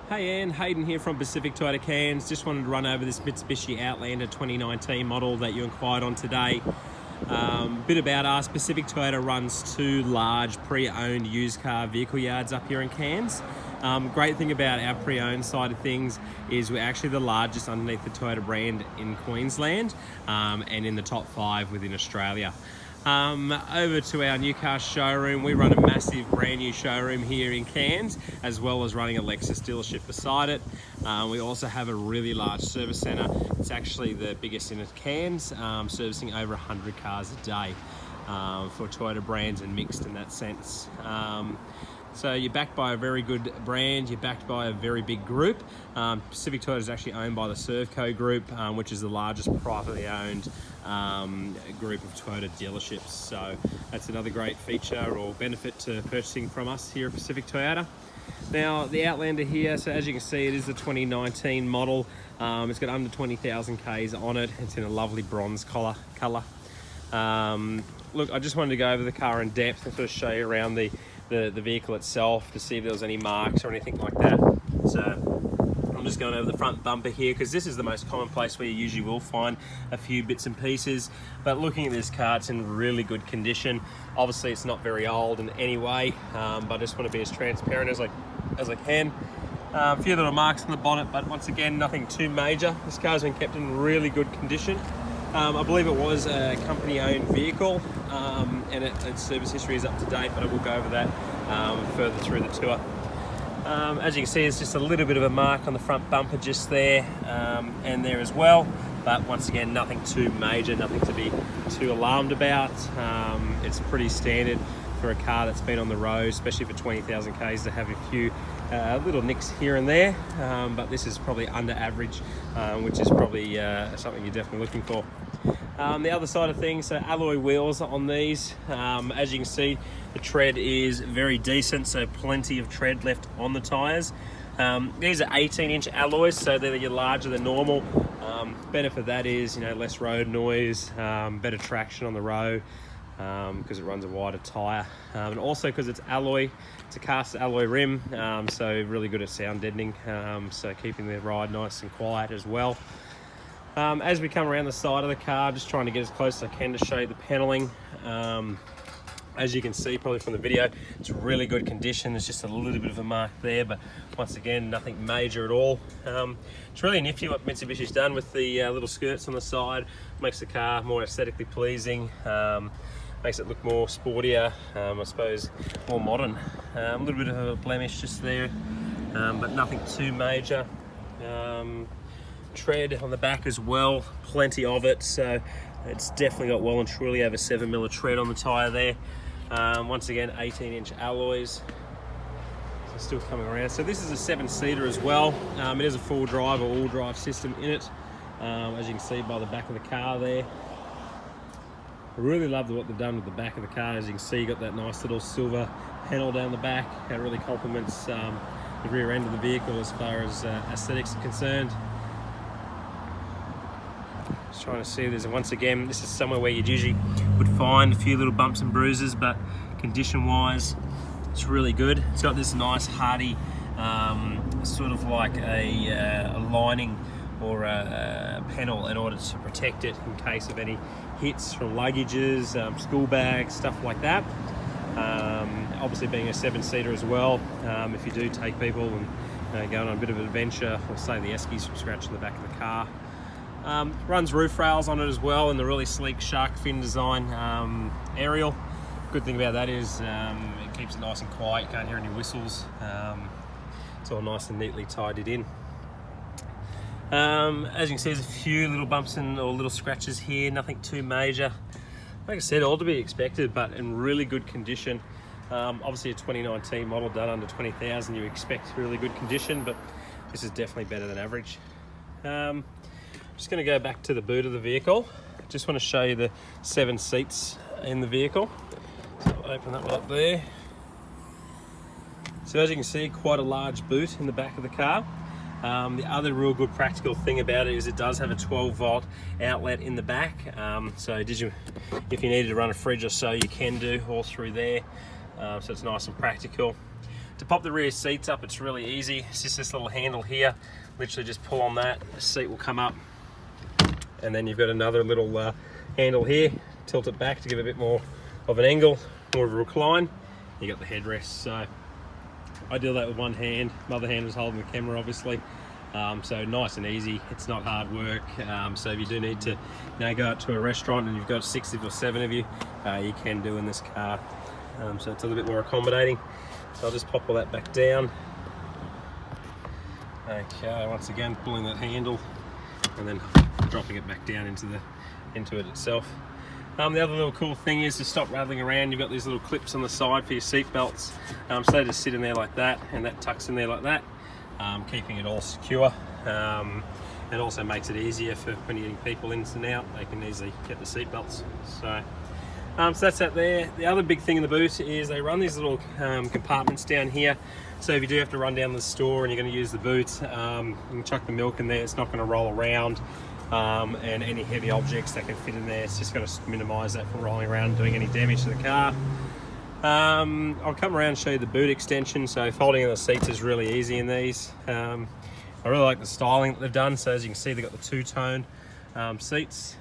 Hey Ian, Hayden here from Pacific Toyota Cairns. Just wanted to run over this Mitsubishi Outlander 2019 model that you inquired on today. Bit about us, Pacific Toyota runs two large pre-owned used car vehicle yards up here in Cairns. Great thing about our pre-owned side of things is we're actually the largest underneath the Toyota brand in Queensland and in the top 5 within Australia. Over to our new car showroom. We run a massive brand new showroom here in Cairns, as well as running a Lexus dealership beside it. We also have a really large service centre. It's actually the biggest in Cairns, servicing over 100 cars a day for Toyota brands and mixed in that sense. So you're backed by a very good brand, you're backed by a very big group. Pacific Toyota is actually owned by the Servco Group, which is the largest privately owned group of Toyota dealerships. So that's another great feature or benefit to purchasing from us here at Pacific Toyota. Now the Outlander here, so as you can see, it is the 2019 model. It's got under 20,000 Ks on it. It's in a lovely bronze colour. Look, I just wanted to go over the car in depth and sort of show you around the vehicle itself to see if there was any marks or anything like that. So I'm just going over the front bumper here because this is the most common place where you usually will find a few bits and pieces. But looking at this car, it's in really good condition. Obviously it's not very old in any way, but I just want to be as transparent as I can. A few little marks on the bonnet, but once again, nothing too major. This car's been kept in really good condition. I believe it was a company-owned vehicle, and its service history is up to date, but I will go over that further through the tour. As you can see, there's just a little bit of a mark on the front bumper just there and there as well, but once again, nothing too major, nothing to be too alarmed about. It's pretty standard for a car that's been on the road, especially for 20,000 Ks, to have a few little nicks here and there, but this is probably under average, which is probably something you're definitely looking for. The other side of things, so alloy wheels on these. As you can see, the tread is very decent, so plenty of tread left on the tyres. These are 18-inch alloys, so they're larger than normal. Benefit of that is, less road noise, better traction on the road, because it runs a wider tyre, and also because it's alloy, it's a cast alloy rim, so really good at sound deadening, so keeping the ride nice and quiet as well. As we come around the side of the car, just trying to get as close as I can to show you the panelling. As you can see probably from the video, it's really good condition. There's just a little bit of a mark there, but once again, nothing major at all. It's really nifty what Mitsubishi's done with the little skirts on the side. Makes the car more aesthetically pleasing, makes it look more sportier, I suppose more modern. A little bit of a blemish just there, but nothing too major. Tread on the back as well, plenty of it, so it's definitely got well and truly over 7mm of tread on the tyre there. Once again, 18-inch alloys, so still coming around. So this is a 7-seater as well. It is a full drive or all drive system in it, as you can see by the back of the car there. I really love what they've done with the back of the car. As you can see, you got that nice little silver panel down the back. It really complements the rear end of the vehicle as far as aesthetics are concerned. Just trying to see, once again, this is somewhere where you'd usually would find a few little bumps and bruises, but condition wise, it's really good. It's got this nice hardy, sort of like a lining or a panel in order to protect it in case of any hits from luggages, school bags, stuff like that. Obviously being a 7-seater as well, if you do take people and going on a bit of an adventure, or say the Eskies from scratch in the back of the car. Runs roof rails on it as well in the really sleek shark fin design aerial. Good thing about that is it keeps it nice and quiet, you can't hear any whistles. It's all nice and neatly tidied in. As you can see, there's a few little bumps or little scratches here, nothing too major. Like I said, all to be expected, but in really good condition. Obviously a 2019 model done under 20,000, you expect really good condition, but this is definitely better than average. Just going to go back to the boot of the vehicle. Just want to show you the 7 seats in the vehicle. So I'll open that one up there. So as you can see, quite a large boot in the back of the car. The other real good practical thing about it is it does have a 12-volt outlet in the back. So if you needed to run a fridge or so, you can do all through there. So it's nice and practical. To pop the rear seats up, it's really easy. It's just this little handle here. Literally just pull on that, the seat will come up. And then you've got another little handle here. Tilt it back to give it a bit more of an angle, more of a recline. You got the headrest. So I do that with one hand. My other hand was holding the camera, obviously. So nice and easy. It's not hard work. So if you do need to go out to a restaurant and you've got 6 or 7 of you, you can do in this car. So it's a little bit more accommodating. So I'll just pop all that back down. Okay, once again pulling that handle and then dropping it back down into it itself. The other little cool thing is to stop rattling around. You've got these little clips on the side for your seat belts. So they just sit in there like that, and that tucks in there like that, keeping it all secure. It also makes it easier for when you're getting people in and out. They can easily get the seat belts. So that's that there. The other big thing in the boot is they run these little compartments down here. So if you do have to run down to the store and you're going to use the boot, you can chuck the milk in there. It's not going to roll around. And any heavy objects that can fit in there, it's just going to minimise that from rolling around and doing any damage to the car. I'll come around and show you the boot extension. So folding in the seats is really easy in these. I really like the styling that they've done. So as you can see, they've got the two-tone seats,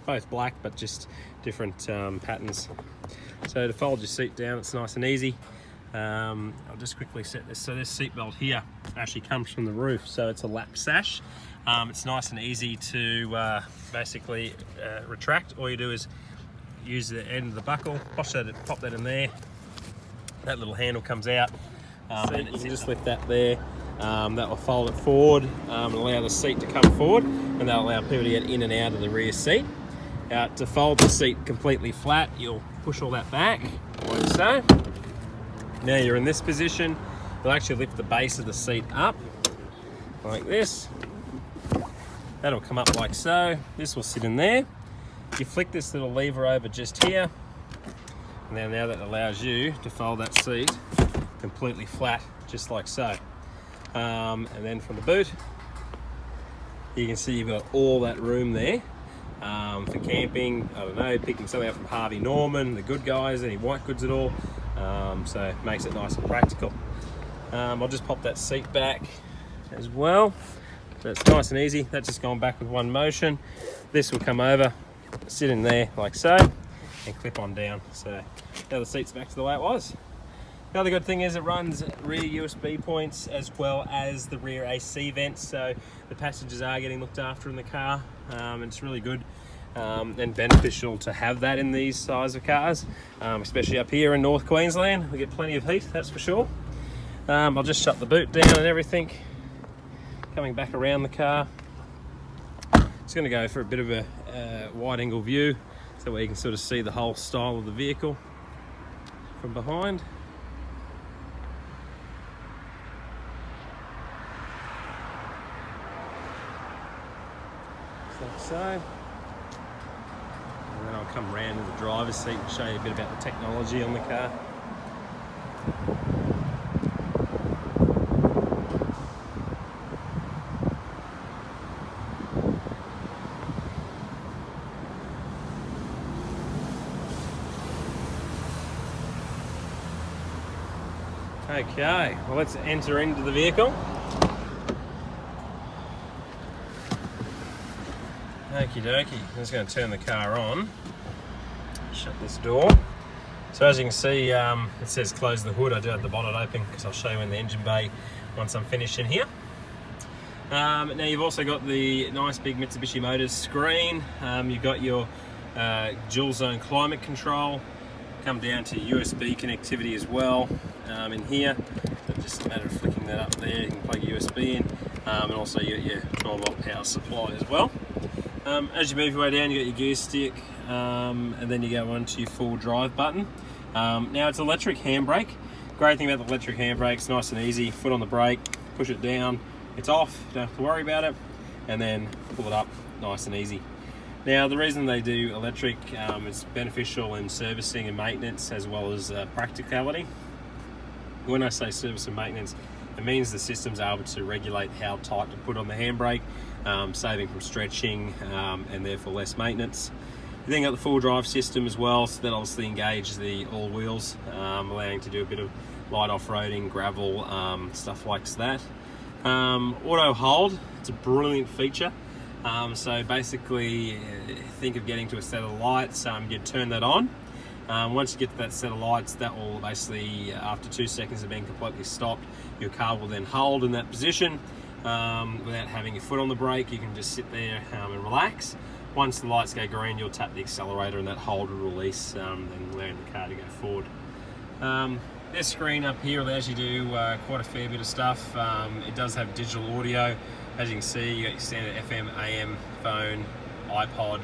both black but just different patterns. So to fold your seat down, it's nice and easy. I'll just quickly set this. So this seat belt here actually comes from the roof, so it's a lap sash. It's nice and easy to basically retract. All you do is use the end of the buckle, pop that in there. That little handle comes out, and you can just lift that there. That will fold it forward and allow the seat to come forward, and that'll allow people to get in and out of the rear seat. To fold the seat completely flat, you'll push all that back, like so. Now you're in this position. You'll actually lift the base of the seat up, like this. That'll come up like so. This will sit in there. You flick this little lever over just here, and then now that allows you to fold that seat completely flat, just like so. And then from the boot, you can see you've got all that room there for camping. I don't know, picking something up from Harvey Norman, the Good Guys, any white goods at all. So it makes it nice and practical. I'll just pop that seat back as well. So it's nice and easy. That's just gone back with one motion. This will come over, sit in there like so, and clip on down. So now the seat's back to the way it was. The other good thing is it runs rear USB points as well as the rear AC vents, so the passengers are getting looked after in the car. And it's really good and beneficial to have that in these size of cars, especially up here in North Queensland. We get plenty of heat, that's for sure. I'll just shut the boot down and everything. Coming back around the car, it's going to go for a bit of a wide angle view, so where you can sort of see the whole style of the vehicle from behind. Like so. And then I'll come around to the driver's seat and show you a bit about the technology on the car. Okay, well, let's enter into the vehicle. Okie dokie, I'm just going to turn the car on, shut this door. So as you can see, it says close the hood. I do have the bonnet open because I'll show you in the engine bay once I'm finished in here. Now you've also got the nice big Mitsubishi Motors screen. You've got your dual zone climate control. Come down to USB connectivity as well in here. So just a matter of flicking that up there, you can plug USB in, and also you got your 12-volt power supply as well. As you move your way down, you got your gear stick, and then you go on to your full drive button. Now it's electric handbrake. Great thing about the electric handbrake, it's nice and easy. Foot on the brake, push it down, it's off, you don't have to worry about it, and then pull it up, nice and easy. Now the reason they do electric, it's beneficial in servicing and maintenance as well as practicality. When I say service and maintenance, it means the system's able to regulate how tight to put on the handbrake, saving from stretching and therefore less maintenance. You then got the full drive system as well, so that obviously engages all wheels, allowing to do a bit of light off-roading, gravel, stuff like that. Auto hold, it's a brilliant feature. So basically, think of getting to a set of lights, you turn that on. Once you get to that set of lights, that will basically, after 2 seconds of being completely stopped, your car will then hold in that position without having your foot on the brake. You can just sit there and relax. Once the lights go green, you'll tap the accelerator and that hold will release, then allowing the car to go forward. This screen up here allows you to do quite a fair bit of stuff. It does have digital audio. As you can see, you got your standard FM, AM, phone, iPod.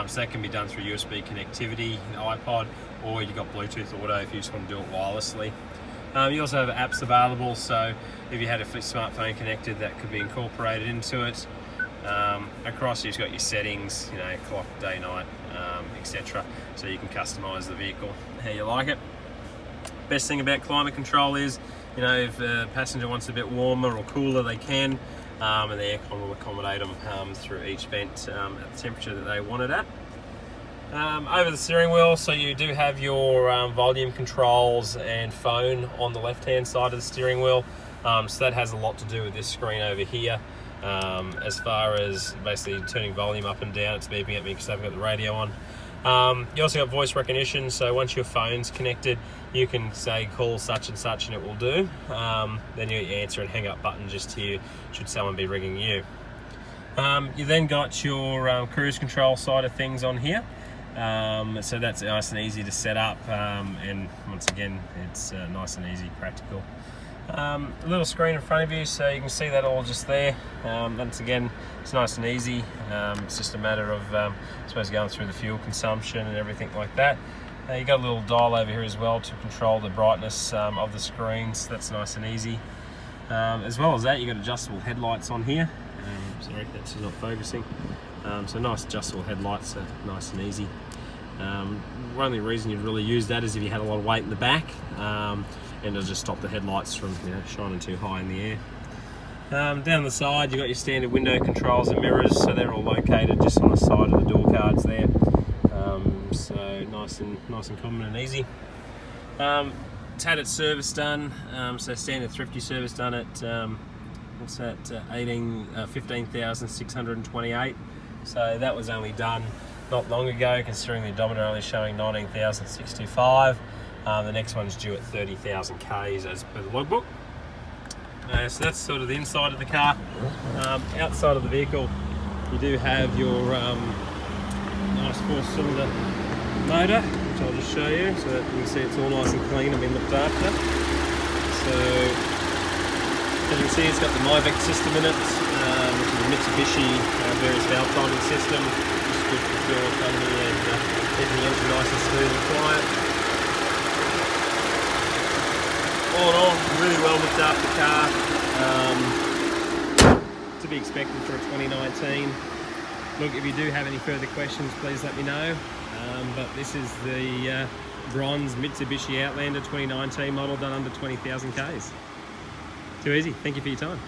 So that can be done through USB connectivity in the iPod, or you've got Bluetooth auto if you just want to do it wirelessly. You also have apps available, so if you had a smartphone connected, that could be incorporated into it. Across, you've got your settings, you know, clock, day, night, etc. So you can customize the vehicle how you like it. Best thing about climate control is, you know, if a passenger wants a bit warmer or cooler, they can, and the aircon will accommodate them through each vent at the temperature that they want it at. Over the steering wheel, so you do have your volume controls and phone on the left-hand side of the steering wheel. So that has a lot to do with this screen over here. As far as basically turning volume up and down, it's beeping at me because I've got the radio on. You also got voice recognition, so once your phone's connected, you can say call such and such and it will do. Then you answer and hang up button just here should someone be ringing you. You then got your cruise control side of things on here. So that's nice and easy to set up, and once again, it's nice and easy, practical. A little screen in front of you, so you can see that all just there. Once again, it's nice and easy. It's just a matter of, I suppose, going through the fuel consumption and everything like that. You got a little dial over here as well to control the brightness of the screens. That's nice and easy. As well as that, you got adjustable headlights on here. Sorry, that's not focusing. So nice adjustable headlights, nice and easy. The only reason you'd really use that is if you had a lot of weight in the back, and it'll just stop the headlights from, you know, shining too high in the air. Down the side, you've got your standard window controls and mirrors, so they're all located just on the side of the door cards there. So nice and common and easy. It's had its service done, so standard thrifty service done at what's that? 15,628. So that was only done not long ago, considering the odometer only showing 19,625. The next one's due at 30,000 Ks as per the logbook. So that's sort of the inside of the car. Outside of the vehicle, you do have your nice 4-cylinder motor, which I'll just show you, so that you can see it's all nice and clean and been looked after. So as you can see, it's got the MyVec system in it, which is a Mitsubishi various valve timing system. Just good for fuel economy and keeping the engine nice and smooth and quiet. All in all, really well looked after car. To be expected for a 2019. Look, if you do have any further questions, please let me know. But this is the bronze Mitsubishi Outlander 2019 model done under 20,000 Ks. Too easy. Thank you for your time.